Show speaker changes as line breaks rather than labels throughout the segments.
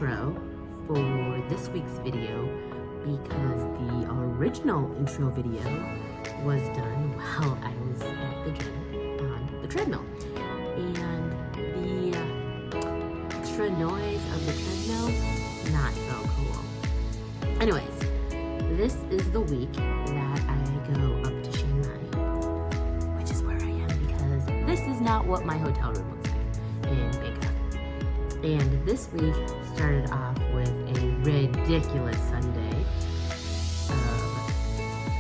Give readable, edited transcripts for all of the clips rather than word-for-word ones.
intro for this week's video because the original intro video was done while I was at the gym on the treadmill. And the extra noise of the treadmill, not so cool. Anyways, this is the week that I go up to Chiang Mai, which is where I am because this is not what my hotel room looks like in Bangkok. And this week started off with a ridiculous Sunday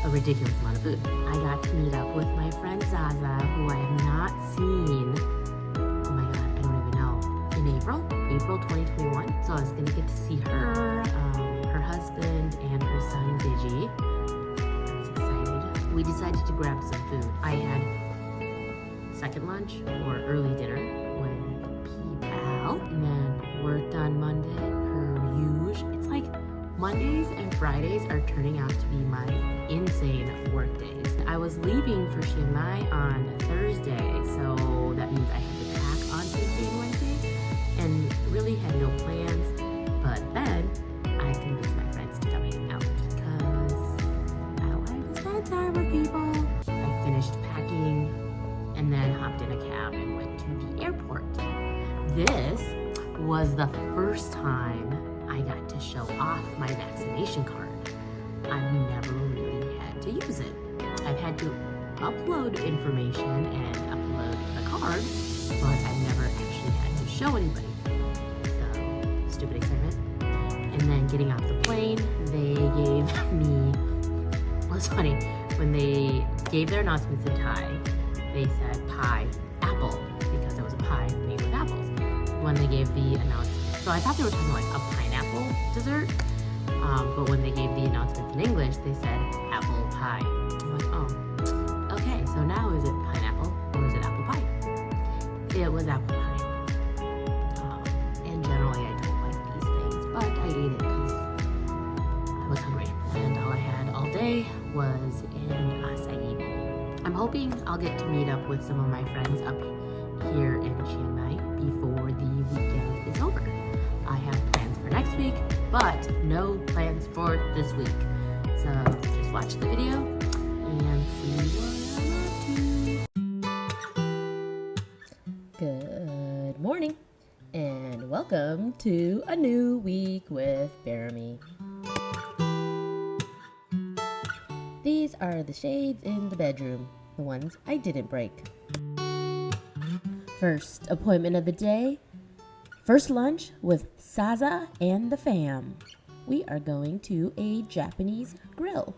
of a ridiculous amount of food. I got to meet up with my friend Zaza, who I have not seen, oh my god, I don't even know, in April 2021. So I was gonna get to see her, her husband, and her son Digi. I was excited. We decided to grab some food. I had second lunch or early dinner with P-Pal, and then worked on Monday, per usual. It's like Mondays and Fridays are turning out to be my insane work days. I was leaving for Chiang Mai on Thursday, so that means I had to pack on Tuesday and Wednesday, and really had no plans. But then I convinced my friends to come hang out because I wanted to spend time with people. I finished packing and then hopped in a cab and went to the airport. This was the first time I got to show off my vaccination card. I've never really had to use it. I've had to upload information and upload the card, but I've never actually had to show anybody. So, stupid excitement. And then getting off the plane, they gave me, well, it's funny, when they gave their announcements in Thai, they said pie, apple, because it was a pie made with apples. When they gave the announcement, so I thought they were talking like a pineapple dessert, but when they gave the announcements in English, they said apple pie. I'm like, oh, okay, so now is it pineapple or is it apple pie? It was apple pie. And generally I don't like these things, but I ate it because I was hungry, and all I had all day was an acai bowl. I'm hoping I'll get to meet up with some of my friends up here in Chiang Mai before the weekend is over. I have plans for next week, but no plans for this week. So just watch the video and see what I'm up to. Good morning and welcome to a new week with Bearamy. These are the shades in the bedroom, the ones I didn't break. First appointment of the day, first lunch with Zaza and the fam. We are going to a Japanese grill,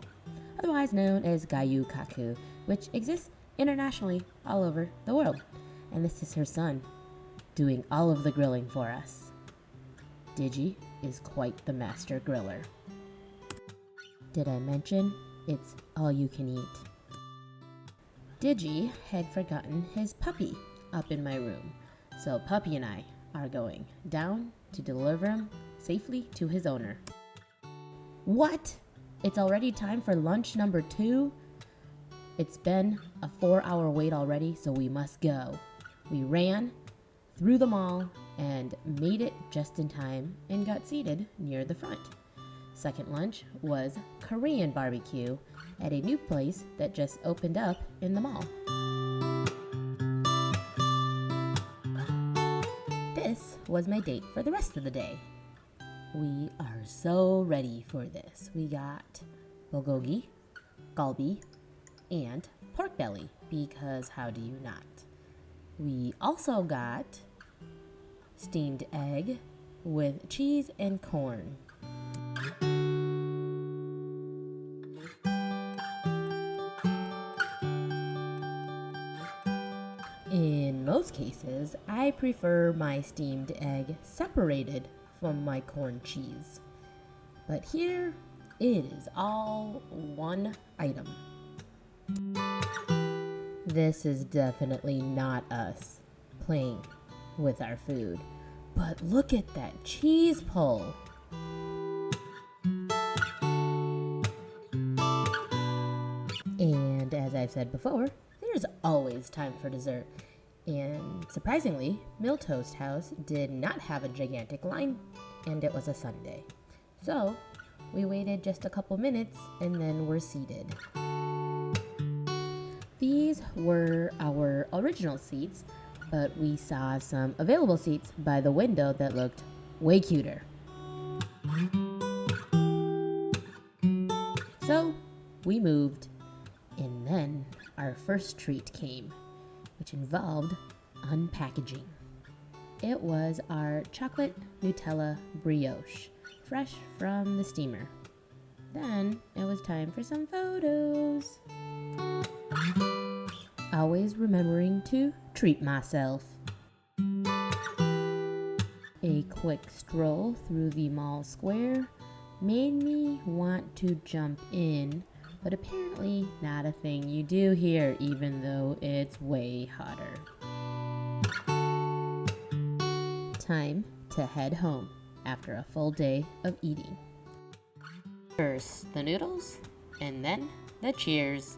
otherwise known as Gayu Kaku, which exists internationally all over the world. And this is her son, doing all of the grilling for us. Digi is quite the master griller. Did I mention it's all you can eat? Digi had forgotten his puppy up in my room, so Puppy and I are going down to deliver him safely to his owner. What? It's already time for lunch number 2? It's been a 4-hour wait already, so we must go. We ran through the mall and made it just in time and got seated near the front. Second lunch was Korean barbecue at a new place that just opened up in the mall. This was my date for the rest of the day. We are so ready for this. We got bulgogi, galbi, and pork belly, because how do you not? We also got steamed egg with cheese and corn. In most cases, I prefer my steamed egg separated from my corn cheese. But here, it is all one item. This is definitely not us playing with our food. But look at that cheese pull. And as I've said before, there's always time for dessert. And surprisingly, Miltoast House did not have a gigantic line. and it was a Sunday. So we waited just a couple minutes and then were seated. These were our original seats, but we saw some available seats by the window that looked way cuter. So we moved, and then our first treat came, which involved unpackaging. It was our chocolate Nutella brioche, fresh from the steamer. Then it was time for some photos. Always remembering to treat myself. A quick stroll through the mall square made me want to jump in, but apparently not a thing you do here, even though it's way hotter. Time to head home after a full day of eating. First the noodles, and then the cheers.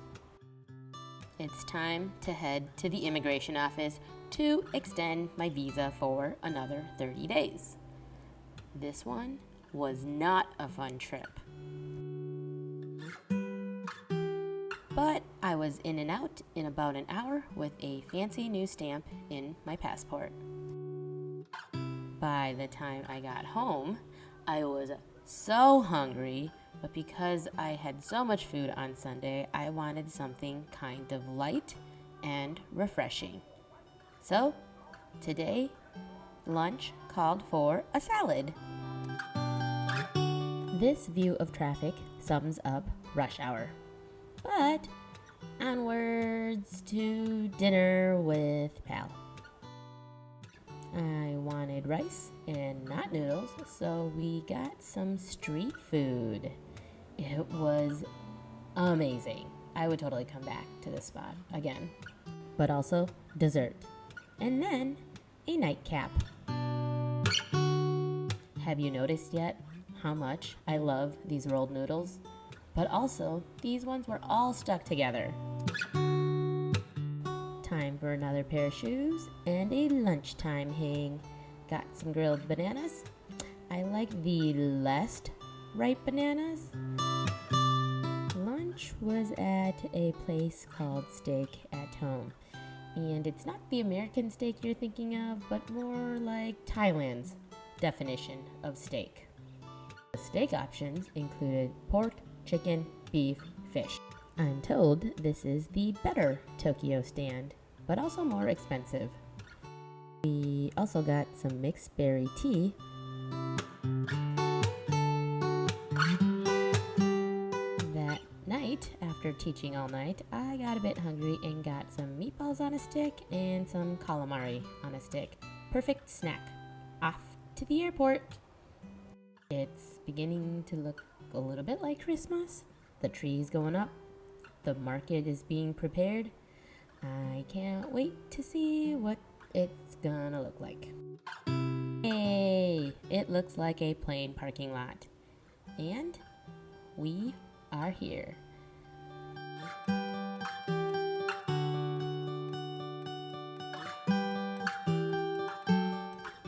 It's time to head to the immigration office to extend my visa for another 30 days. This one was not a fun trip. But I was in and out in about an hour with a fancy new stamp in my passport. By the time I got home, I was so hungry, but because I had so much food on Sunday, I wanted something kind of light and refreshing. So, today, lunch called for a salad. This view of traffic sums up rush hour. But onwards to dinner with Pal. I wanted rice and not noodles, so we got some street food. It was amazing. I would totally come back to this spot again. But also dessert. And then a nightcap. Have you noticed yet how much I love these rolled noodles? But also, these ones were all stuck together. Time for another pair of shoes and a lunchtime hang. Got some grilled bananas. I like the less ripe bananas. Lunch was at a place called Steak at Home. And it's not the American steak you're thinking of, but more like Thailand's definition of steak. The steak options included pork, chicken, beef, fish. I'm told this is the better Tokyo stand, but also more expensive. We also got some mixed berry tea. That night, after teaching all night, I got a bit hungry and got some meatballs on a stick and some calamari on a stick. Perfect snack. Off to the airport. It's beginning to look a little bit like Christmas. The tree's going up. The market is being prepared. I can't wait to see what it's gonna look like. Hey, it looks like a plane parking lot. And we are here.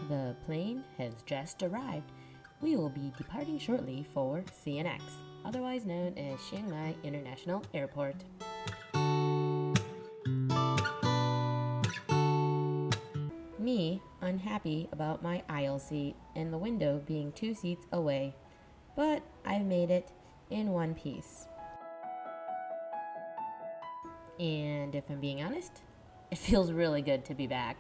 The plane has just arrived. We will be departing shortly for CNX, otherwise known as Chiang Mai International Airport. Me, unhappy about my aisle seat and the window being 2 seats away, but I made it in one piece. And if I'm being honest, it feels really good to be back.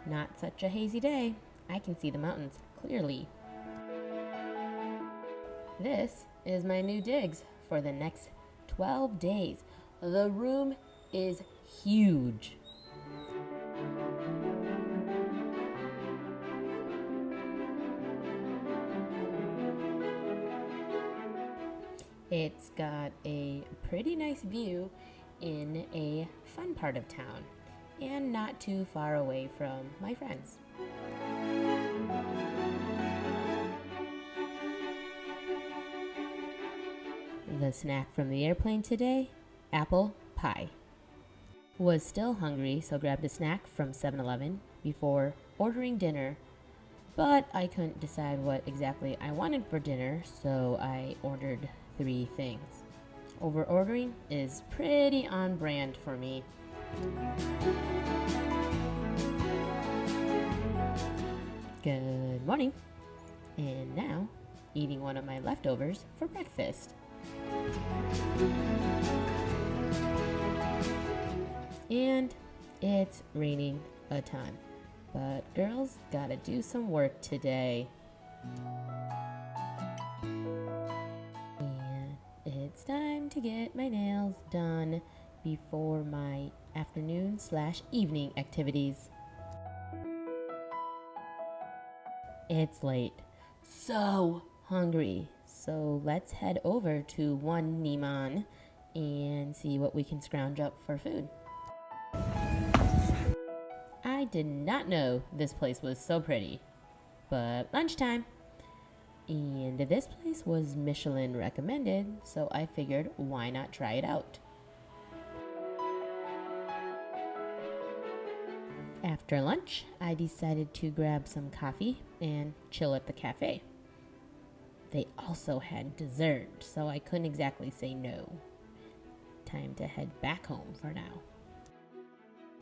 Not such a hazy day. I can see the mountains clearly. This is my new digs for the next 12 days. The room is huge. It's got a pretty nice view in a fun part of town and not too far away from my friends. The snack from the airplane today, apple pie. Was still hungry, so grabbed a snack from 7-Eleven before ordering dinner, but I couldn't decide what exactly I wanted for dinner, so I ordered 3 things. Over ordering is pretty on brand for me. Good morning. And now, eating one of my leftovers for breakfast. And it's raining a ton, but girls gotta do some work today. And it's time to get my nails done before my afternoon/evening activities. It's late. So hungry. So let's head over to One Niman and see what we can scrounge up for food. I did not know this place was so pretty, but lunchtime. And this place was Michelin recommended, so I figured why not try it out. After lunch, I decided to grab some coffee and chill at the cafe. They also had dessert, so I couldn't exactly say no. Time to head back home for now.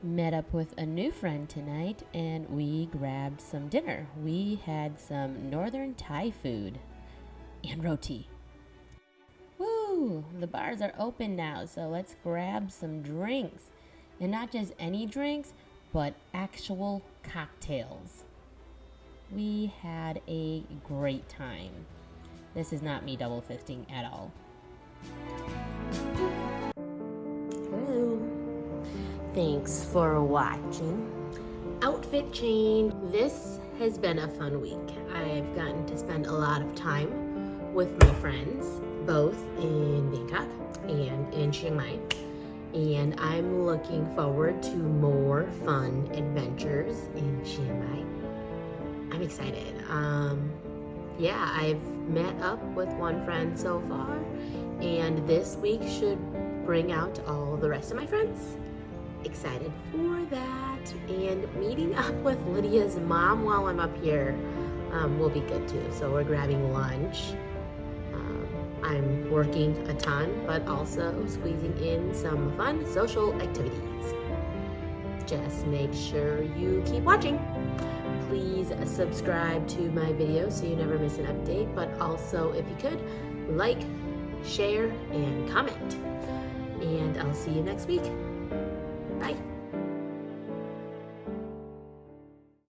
Met up with a new friend tonight and we grabbed some dinner. We had some northern Thai food and roti. Woo! The bars are open now, so let's grab some drinks. And not just any drinks, but actual cocktails. We had a great time. This is not me double fisting at all. Hello. Thanks for watching. Outfit change. This has been a fun week. I've gotten to spend a lot of time with my friends, both in Bangkok and in Chiang Mai. And I'm looking forward to more fun adventures in Chiang Mai. I'm excited. Yeah, I've met up with one friend so far, and this week should bring out all the rest of my friends. Excited for that, and meeting up with Lydia's mom while I'm up here will be good too. So we're grabbing lunch. I'm working a ton, but also squeezing in some fun social activities. Just make sure you keep watching. Please subscribe to my videos so you never miss an update, but also if you could, like, share, and comment. And I'll see you next week. Bye.